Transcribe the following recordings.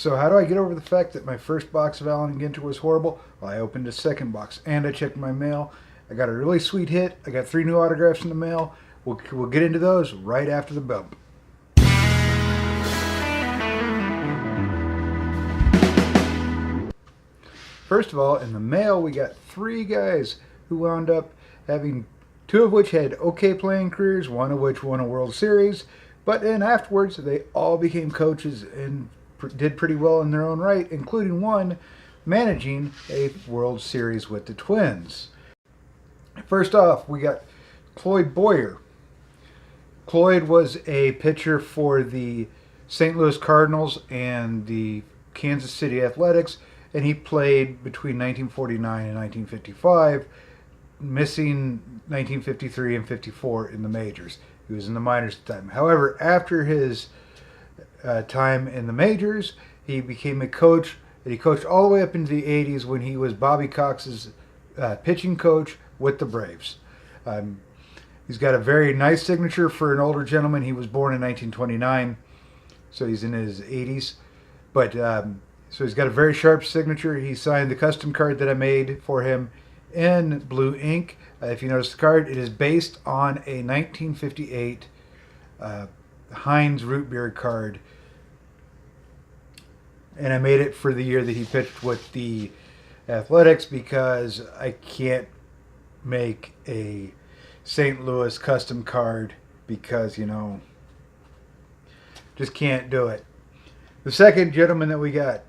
So how do I get over the fact that my first box of Allen and Ginter was horrible? Well, I opened a second box and I checked my mail. I got a really sweet hit. I got 3 new autographs in the mail. We'll get into those right after the bump. First of all, in the mail, we got 3 guys who wound up having 2 of which had okay playing careers, 1 of which won a World Series, but then afterwards they all became coaches and did pretty well in their own right, including one managing a World Series with the Twins. First off, we got Cloyd Boyer. Cloyd was a pitcher for the St. Louis Cardinals and the Kansas City Athletics, and he played between 1949 and 1955, missing 1953 and 54 in the majors. He was in the minors at the time. However, after his time in the majors, he became a coach, and he coached all the way up into the 80s when he was Bobby Cox's pitching coach with the Braves. He's got a very nice signature for an older gentleman. He was born in 1929, so he's in his 80s. But so he's got a very sharp signature. He signed the custom card that I made for him in blue ink. If you notice the card, it is based on a 1958 Heinz root beer card, and I made it for the year that he pitched with the Athletics because I can't make a St. Louis custom card because, you know, just can't do it. The second gentleman that we got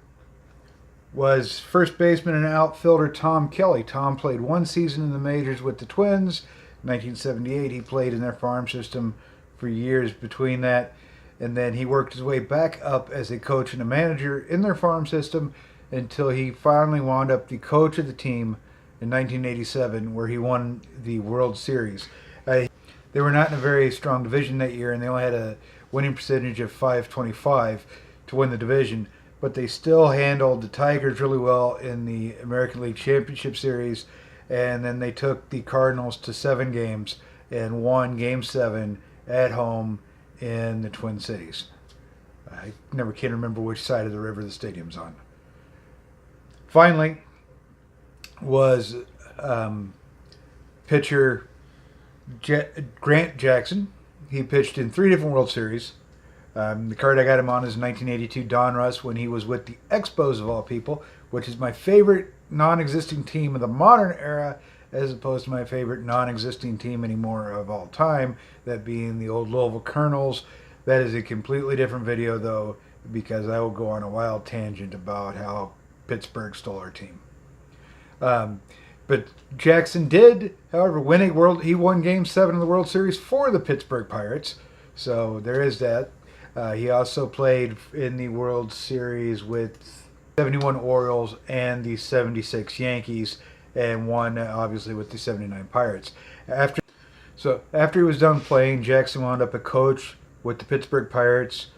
was first baseman and outfielder Tom Kelley. Tom played 1 season in the majors with the Twins. In 1978, he played in their farm system for years between that, and then he worked his way back up as a coach and a manager in their farm system until he finally wound up the coach of the team in 1987, where he won the World Series. They were not in a very strong division that year, and they only had a winning percentage of .525 to win the division, but they still handled the Tigers really well in the American League Championship Series, and then they took the Cardinals to 7 games and won Game 7 at home in the Twin Cities. I never can remember which side of the river the stadium's on. Finally was pitcher Grant Jackson. He pitched in 3 different World Series. The card I got him on is 1982 Donruss when he was with the Expos of all people, which is my favorite non-existing team of the modern era, as opposed to my favorite non-existing team anymore of all time, that being the old Louisville Colonels. That is a completely different video, though, because I will go on a wild tangent about how Pittsburgh stole our team. But Jackson did, however, win a world. He won Game 7 of the World Series for the Pittsburgh Pirates, so there is that. He also played in the World Series with 71 Orioles and the 76 Yankees, and won obviously with the 79 Pirates. After he was done playing, Jackson wound up a coach with the Pittsburgh Pirates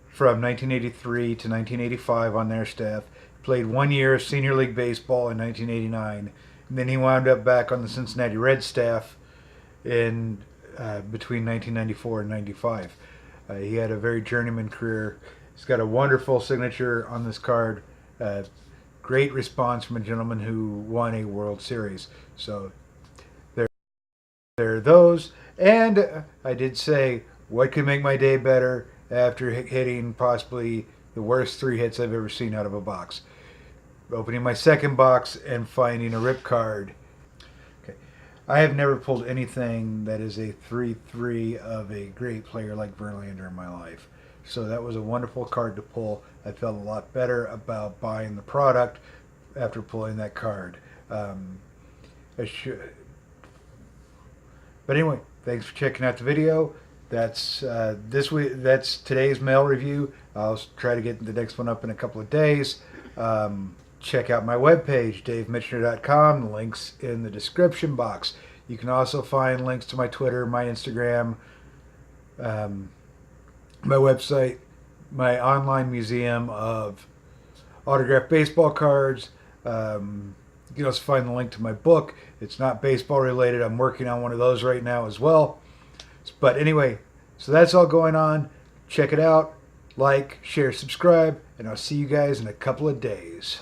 from 1983 to 1985 on their staff. Played 1 year of Senior League Baseball in 1989, and then he wound up back on the Cincinnati Reds staff in between 1994 and 95. He had a very journeyman career. He's got a wonderful signature on this card. Great response from a gentleman who won a World Series. So there are those. And I did say, what could make my day better after hitting possibly the worst 3 hits I've ever seen out of a box? Opening my second box and finding a rip card. Okay, I have never pulled anything that is a 3-3 of a great player like Verlander in my life. So that was a wonderful card to pull. I felt a lot better about buying the product after pulling that card. But anyway, thanks for checking out the video. That's this week. That's today's mail review. I'll try to get the next one up in a couple of days. Check out my webpage, davemitchner.com. The link's in the description box. You can also find links to my Twitter, my Instagram, my website, my online museum of autographed baseball cards. You can also find the link to my book. It's not baseball related. I'm working on one of those right now as well. But anyway, so that's all going on. Check it out. like, share, subscribe, and I'll see you guys in a couple of days.